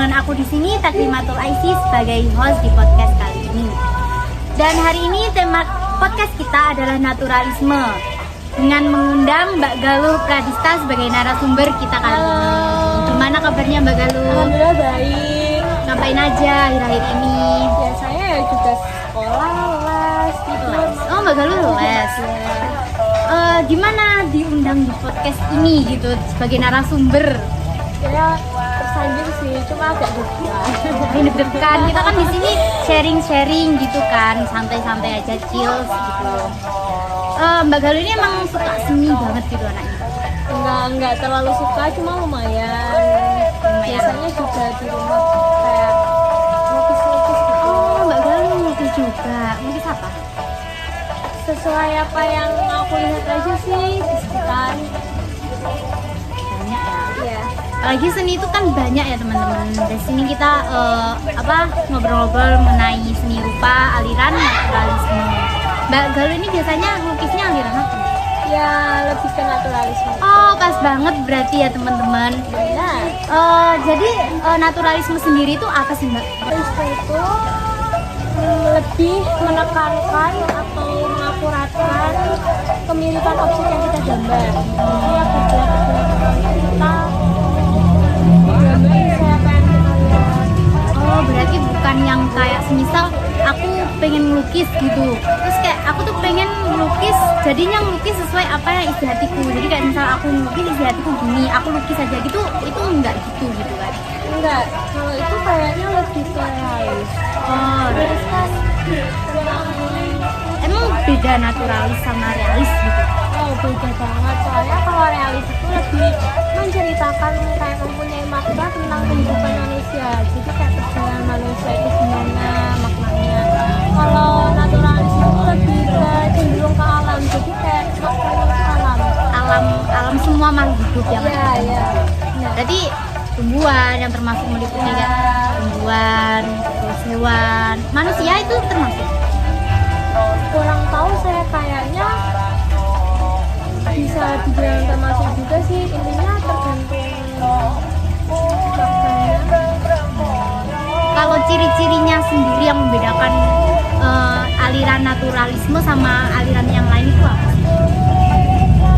dengan aku di sini Taklimatul Aisy sebagai host di podcast kali ini. Dan hari ini tema podcast kita adalah naturalisme dengan mengundang Mbak Galuh Pradista sebagai narasumber kita kali ini. Gimana kabarnya Mbak Galuh? Alhamdulillah baik. Ngapain aja akhir-akhir ini? Ya saya juga sekolah, les, tidur. Oh Mbak Galuh les. Gimana diundang di podcast ini gitu sebagai narasumber? Ya tersanjung sih, cuma agak deg-degan. Deg-degan, kita kan di sini sharing-sharing gitu kan, santai-santai aja, chills gitu. Mbak Galuh ini emang suka seni banget gitu anaknya. Enggak terlalu suka, cuma lumayan. Biasanya juga di rumah kayak lukis-lukis gitu. Oh Mbak Galuh lukis juga, lukis apa? Sesuai apa yang aku lihat aja sih di sekitar. Banyak ya. Iya. Apalagi seni itu kan banyak ya teman-teman. Di sini kita ngobrol-ngobrol mengenai seni rupa, aliran naturalisme. Mbak Galuh ini biasanya lukisnya aliran apa? Ya lebih ke naturalisme. Oh pas banget berarti ya teman-teman. Benar. Jadi naturalisme sendiri itu apa sih Mbak? Naturalisme itu lebih menekankan atau mengakuratkan kemiripan objek yang kita gambar. Jadi apabila kita gambar saya apa yang kita lihat. Oh berarti bukan yang kayak semisal aku pengen melukis gitu, terus kayak aku tuh pengen melukis jadinya ngelukis sesuai apa yang isi hatiku. Jadi kayak misal aku melukis isi hatiku gini, aku lukis aja gitu, itu enggak gitu kan? Enggak, kalau itu kayaknya lebih ke realis. Oh Realis kan emang beda naturalis sama realis gitu? oh beda banget, soalnya kalau realis itu lebih menceritakan kayak mempunyai makna tentang kehidupan manusia. Jadi kayak perjalanan manusia itu gimana maknanya. Kalau naturalis itu lebih ke cenderung ke alam, jadi kayak maknanya Alam semua makhluk hidup yang iya iya. Nah, berarti tumbuhan yang termasuk meliputi kan tumbuhan, terus hewan, manusia itu termasuk. kurang tahu saya kayaknya bisa dibilang termasuk juga sih, intinya tergantung maknanya. Kalau ciri-cirinya sendiri yang membedakan aliran naturalisme sama aliran yang lain itu apa sih?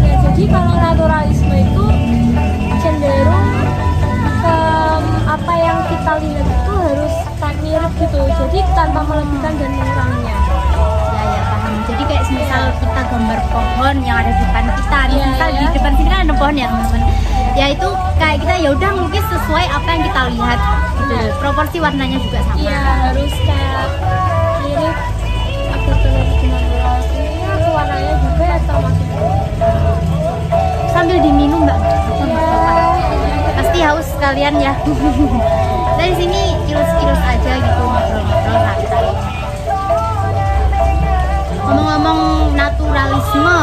Ya, jadi kalau naturalisme itu cenderung ke apa yang kita lihat itu harus mirip gitu, jadi tanpa melebihkan dan menguranginya. Ya paham. Jadi kayak misal kita gambar pohon yang ada di depan kita, nih, misal di depan sini kan ada pohon ya teman-teman. Ya itu kayak kita ya udah melukis sesuai apa yang kita lihat gitu. Proporsi warnanya juga sama. Iya, harus kayak mirip atau terlalu natural. Ini warnanya juga ya termasuk. Sambil diminum Mbak. Pasti haus sekalian ya. Dari sini kilus-kilus aja gitu ngobrol-ngobrol santai. Ngomong-ngomong naturalisme,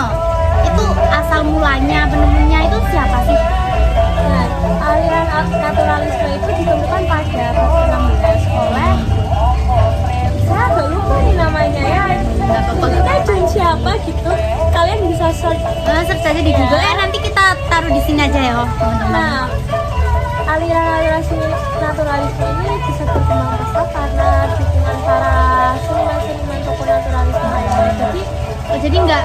itu asal mulanya penemunya itu siapa sih? Nah, aliran naturalisme itu ditemukan pada abad ke-16 oleh saya agak lupa nih namanya ya. Nggak apa-apa. Pokoknya John siapa gitu. Kalian bisa search. Search aja di Google. Nanti kita taruh di sini aja ya, teman-teman. Nah, aliran naturalisme ini bisa berkembang pesat karena dukungan para seniman-seniman tokoh naturalisme. Jadi nggak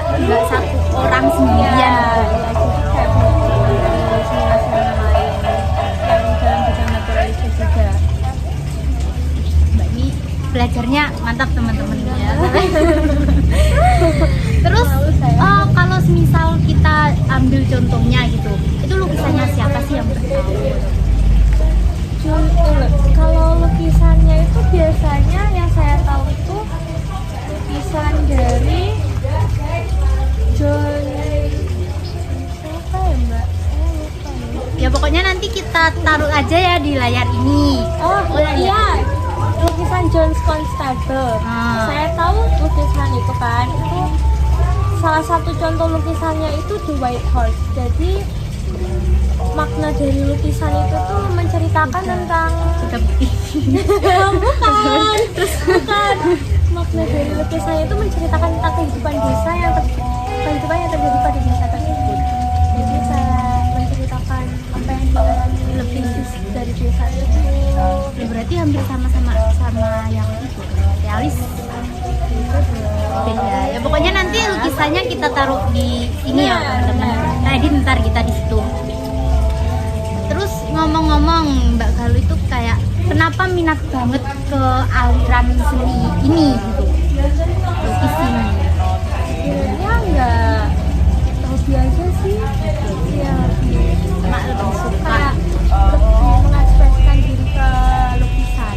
satu orang sendirian. Ya, jadi kayak benar-benar seniman-seniman lain yang dalam bidang naturalisme juga. Mbak ini belajarnya mantap teman-teman ya. Terus kalau misal kita ambil contohnya gitu, itu lukisannya siapa sih yang Mbak tahu? Kalau lukisannya itu biasanya yang saya tahu itu lukisan dari John siapa ya Mbak? Saya lupa ya. Ya pokoknya nanti kita taruh aja ya di layar ini. Oh iya, lukisan John Constable. Saya tahu lukisan itu kan, itu salah satu contoh lukisannya itu The White Horse. Jadi makna dari lukisan itu tuh menceritakan tentang bukan makna dari lukisan itu menceritakan tentang kehidupan desa kehidupan yang terjadi pada desa tersebut. Jadi saya menceritakan apa yang dialami lebih dari desa itu. berarti hampir sama yang itu realis. Beda ya, pokoknya nanti lukisannya kita taruh di sini ya teman-teman. Nah edit ntar kita di situ. Terus ngomong-ngomong Mbak Galuh itu kayak kenapa minat banget ke aliran seni ini gitu, lukis ini? Sebenarnya nggak hobi aja sih, ya Lebih suka kayak lebih mengekspresikan diri ke lukisan.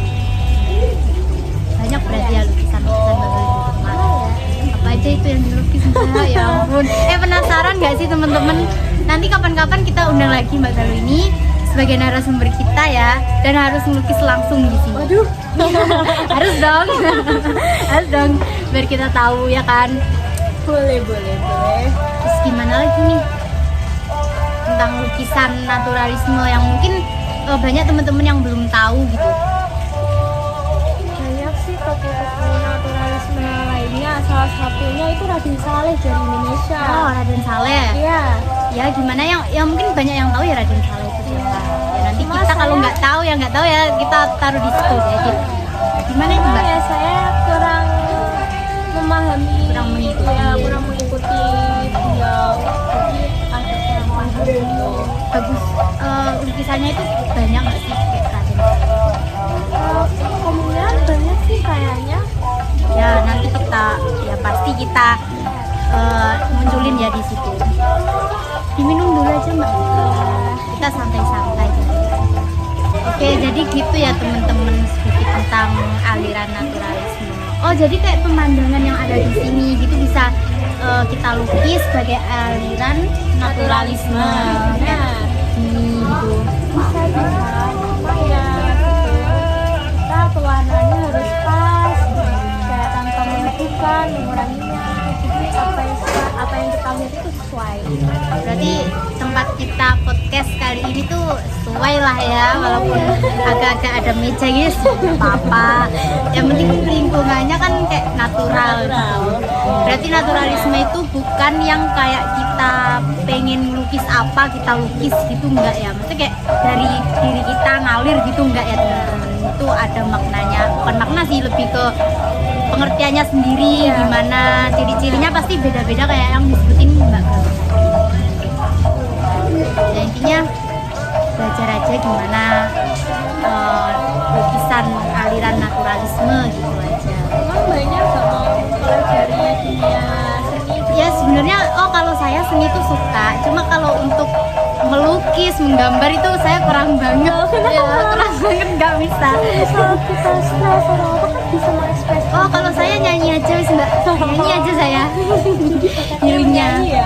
banyak berarti ya lukisan Mbak Galuh di rumah. Apa aja itu yang dilukis Mbak? Ya ampun. Penasaran nggak sih teman-teman? Nanti kapan-kapan kita undang lagi Mbak Galuh ini sebagai narasumber kita ya, dan harus melukis langsung di sini. Waduh, harus dong, harus dong, biar kita tahu ya kan. boleh. Terus gimana lagi nih tentang lukisan naturalisme yang mungkin banyak teman-teman yang belum tahu gitu. Banyak sih tokoh-tokoh naturalisme lainnya. Salah satunya itu Raden Saleh dari Indonesia. Oh, Raden Saleh. Iya. Ya gimana yang mungkin banyak yang tahu ya Raden Saleh itu siapa. Ya nanti Cuma kita kalau saya- nggak tahu ya kita taruh di situ ya gitu. Gimana itu Mbak? Ya saya kurang memahami, Kurang mengikuti. beliau. Jadi agak kurang paham gitu. Bagus. Lukisannya itu banyak nggak sih kayak Raden Saleh? Kemungkinan banyak sih kayaknya. Ya nanti pasti kita munculin ya di situ. Diminum dulu aja Mbak. Kita santai-santai. Oke, jadi gitu ya teman-teman sedikit tentang aliran naturalisme. Oh, jadi kayak pemandangan yang ada di sini gitu bisa kita lukis sebagai aliran naturalisme. Nah, Gitu. bisa cuma ya gitu. Kita pewarnaannya harus pas, kayak tanpa menentukan, menguranginya. Jadi apa yang kita lihat itu sesuai. Berarti tempat kita podcast kali ini tuh sesuai lah ya, walaupun agak-agak ada meja guys, nggak apa-apa. Yang penting lingkungannya kan kayak natural. Berarti naturalisme itu bukan yang kayak kita pengen lukis apa kita lukis gitu, enggak ya. Maksudnya kayak dari diri kita ngalir gitu, enggak ya teman-teman. Itu ada maknanya, bukan makna sih, lebih ke pengertiannya sendiri. Gimana ciri-cirinya pasti beda-beda kayak yang disebutin Mbak Galuh. Ya intinya belajar aja gimana lukisan aliran naturalisme gitu aja. Emang banyak gak mau pelajari dunia seni? Ya sebenarnya kalau saya seni itu suka, cuma kalau untuk melukis, menggambar itu saya kurang banget. Ya, kurang banget, nggak bisa. Kalau kita stres atau apa kan bisa mengekspresikan. Oh, kalau saya nyanyi aja wis Mbak. Nyanyi aja saya. Healingnya. Nyanyi ya?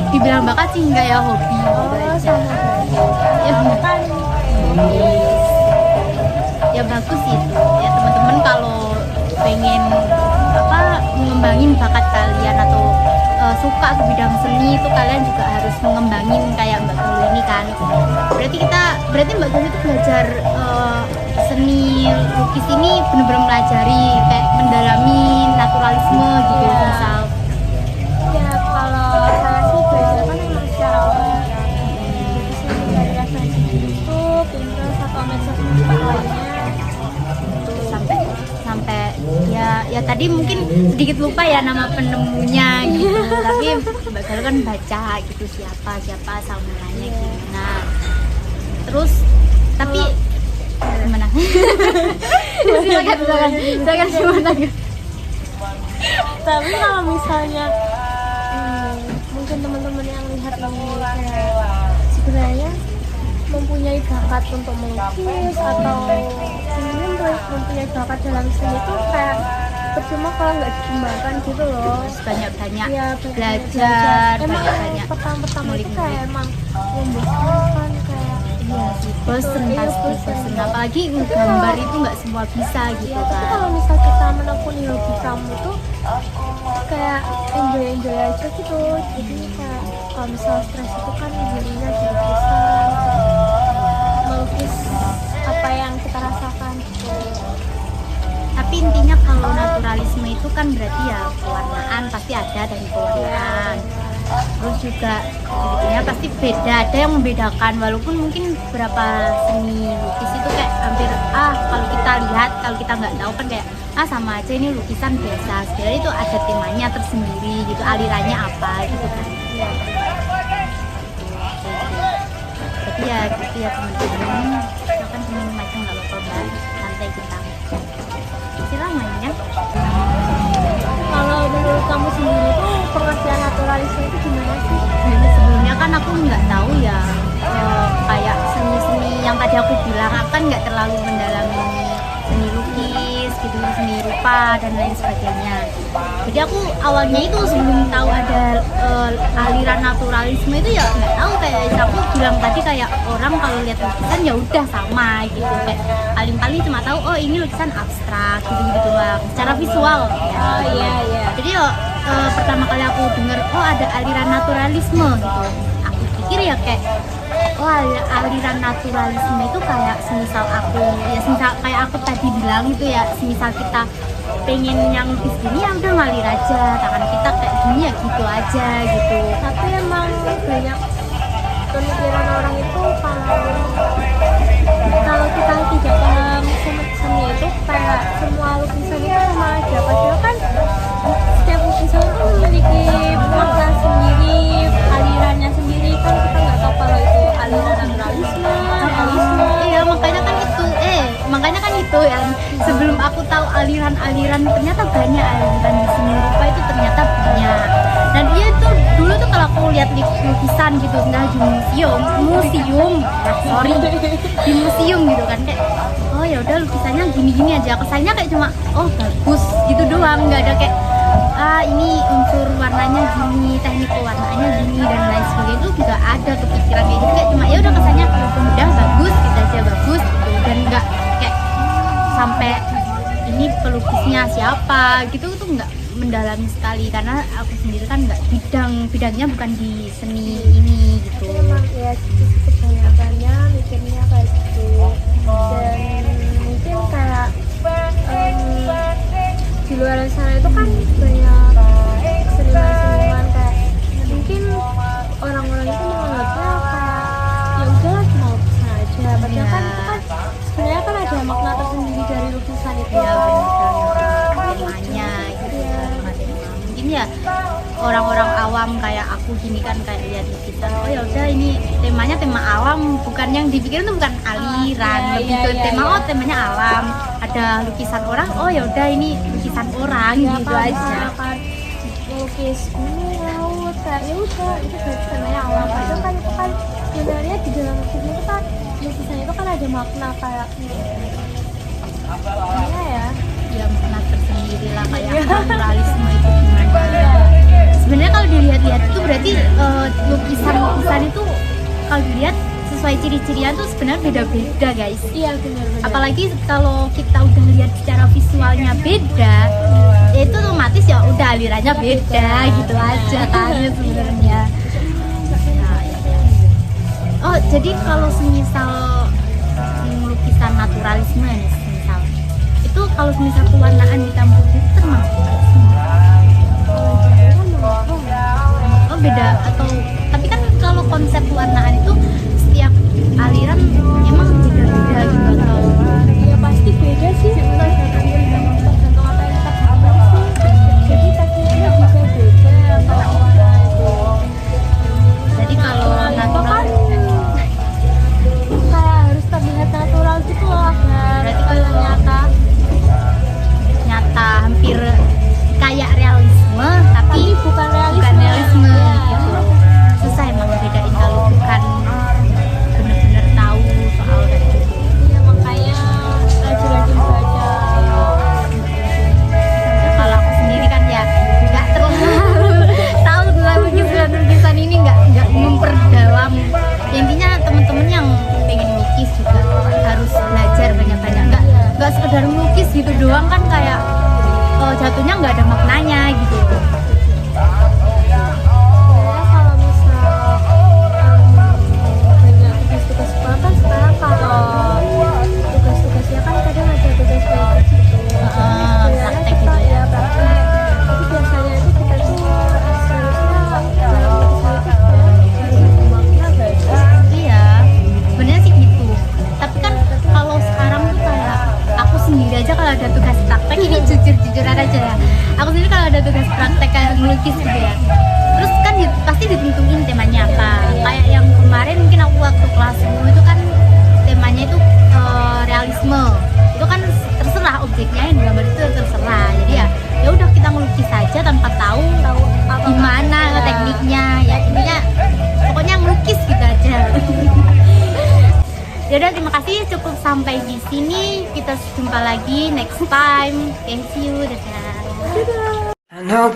Dibilang bakat sih enggak ya, hobi gitu Oh, aja. sama Ya, kan ya bagus itu. Ya teman-teman kalau pengen mengembangin bakat kalian atau suka ke bidang seni itu kalian juga harus mengembangin kayak Mbak Galuh ini kan. Berarti Mbak Galuh itu belajar seni lukis ini benar-benar melajari kayak mendalami naturalisme gitu misal. ya kalau saya sih belajar kan emang secara online ya. Jadi dari referensi di YouTube, Pinterest atau medsos lainnya. sampai ya tadi mungkin sedikit lupa ya nama penemunya gitu, tapi Mbak Galuh kan baca gitu siapa asal mulanya gimana, terus tapi gimana? silakan gimana? Tapi kalau misalnya mungkin teman-teman yang lihat ini kayak sebenarnya mempunyai bakat untuk melukis atau ingin mempunyai bakat dalam seni itu kayak percuma kalau nggak dikembangkan gitu loh. Banyak-banyak Ya, belajar, emang banyak-banyak pertama-tama itu ngulik-ngulik. kayak emang membosankan kayak Iya sih, bosen Iya, pasti bosen. bosen. Apalagi ngegambar itu nggak semua bisa gitu ya, tapi kan. kalau misal kita menekuni hobi kamu tuh kayak enjoy aja gitu. Jadi kayak kalau misal stres itu kan dirinya di lukisan, melukis apa yang kita rasakan gitu. Tapi intinya kalau naturalisme itu kan berarti ya pewarnaan pasti ada dari pewarnaan. Terus juga sebetulnya pasti beda, ada yang membedakan walaupun mungkin beberapa seni lukis itu kayak hampir kita lihat, kalau kita nggak tahu kan kayak sama aja ini lukisan biasa. Sebenarnya itu ada temanya tersendiri gitu, alirannya apa gitu kan. Jadi ya gitu ya teman-teman, makan seminum aja nggak apa-apa mbak, santai kita. Silakan mainnya. Kalau menurut kamu sendiri tuh pengertian naturalisme itu gimana sih? Jadi sebelumnya kan aku nggak tahu ya, kayak seni-seni yang tadi aku bilang, aku kan nggak terlalu mendalami seni lukis gitu, seni rupa dan lain sebagainya. Jadi aku awalnya itu sebelum tahu ada aliran naturalisme itu ya nggak tahu, kayak aku bilang tadi kayak orang kalau lihat lukisan ya udah sama gitu, kayak paling-paling cuma tahu oh ini lukisan abstrak gitu doang secara visual ya. Oh iya. Jadi pertama kali aku dengar oh ada aliran naturalisme gitu, aku pikir ya kayak oh aliran naturalisme itu kayak semisal aku ya semisal kayak aku tadi bilang itu ya, semisal kita pengen yang lukis gini ya udah ngalir aja, tangan kita kayak gini ya gitu aja gitu. Tapi emang banyak pemikiran orang itu kalau kita tidak paham seni itu kayak semua lukisan itu sama aja, padahal kan setiap lukisan itu memiliki makna sendiri, alirannya sendiri, kan kita nggak tahu kalau itu aliran naturalisme, realisme. Iya makanya kan itu ya, sebelum aku tahu aliran-aliran ternyata banyak aliran di seni rupa itu ternyata banyak. Dan dia itu dulu tuh kalau aku lihat lukisan gitu entah di museum gitu kan, kayak oh ya udah lukisannya gini-gini aja, kesannya kayak cuma oh bagus gitu doang, nggak ada kayak ini unsur warnanya gini, teknik pewarnaannya gini dan lain sebagainya. Itu juga ada kepikiran kayak gitu, kayak cuma ya udah kesannya udah bagus gitu aja, bagus gitu, dan nggak kayak sampai ini pelukisnya siapa gitu tuh nggak mendalami sekali, karena aku sendiri kan nggak bidangnya bukan di seni ini gitu. Tapi emang ya kebanyakannya mikirnya kayak gitu, dan mungkin kayak di luar sana itu kan banyak seniman-seniman kayak mungkin orang-orang itu menganggapnya kayak ya udahlah cuma lukisan aja, padahal kan itu kan sebenarnya kan ada makna tersendiri dari lukisan itu. Ya benar, temanya gitu ya, mungkin ya orang-orang awam kayak aku gini kan kayak lihat lukisan oh ya udah ini temanya tema alam, bukan yang dipikirin tuh bukan aliran, lebih ke tema oh temanya alam, ada lukisan orang oh ya udah ini lukisan orang Ya, gitu kalau aja. misalkan melukis gunung, laut, kayak ya udah itu berarti temanya alam. Padahal kan itu kan sebenarnya di dalam lukisan itu kan ada makna kayak gimana ya makna tersendiri lah kayak naturalisme itu gimana. Sebenarnya kalau dilihat-lihat itu berarti lukisan itu kalau dilihat sesuai ciri-cirinya tuh sebenarnya beda-beda guys. Iya benar-benar. Apalagi kalau kita udah lihat secara visualnya beda, ya itu otomatis ya udah alirannya beda gitu aja kan sebenarnya. Nah, oh jadi kalau semisal lukisan naturalisme nih, semisal itu kalau semisal pewarnaan dicampur itu termasuk oh beda atau tapi kan kalau konsep pewarnaan itu setiap aliran emang beda-beda gitu atau ya pasti beda sih tergantung apa yang kita pakai sih, jadi tekniknya juga beda kalau warna itu. jadi kalau natural kayak harus terlihat natural gitu loh, agar Berarti kalau kalau nyata hampir kayak realisme tapi bukan realisme ya. gitu. Susah emang bedain kalau bukan bener-bener tahu soal kayak gitu. Iya makanya rajin-rajin baca. Kalau aku sendiri kan ya nggak terlalu tahu tentang lukisan ini, nggak memperdalam. Ya, intinya temen-temen yang pengen lukis juga harus belajar banyak-banyak, nggak sekedar lukis gitu doang kan kayak jatuhnya nggak ada maknanya gitu. Sebenarnya kalau misal banyak tugas-tugas sekolah kan sekarang kalau tugas-tugasnya kan kadang ada tugas praktek gitu. Praktek gitu ya. Praktek. Tapi biasanya itu kita tuh seharusnya dalam lukisan itu sebenarnya ada makna guys. Iya, sebenarnya sih gitu. Tapi kan kalau sekarang tuh kayak aku ini jujur-jujuran aja ya. Aku sendiri kalau ada tugas praktek kayak ngelukis gitu ya, terus kan pasti ditentuin temanya apa. Kayak yang kemarin mungkin aku waktu kelas 10 itu kan temanya itu realisme. Itu kan terserah objeknya yang digambar itu terserah. Jadi ya udah kita ngelukis saja tanpa tahu apa gimana tekniknya. Ya intinya pokoknya ngelukis gitu aja. Yaudah, terima kasih, cukup sampai di sini. Kita jumpa lagi next time. Okay, see you. Dadah. I know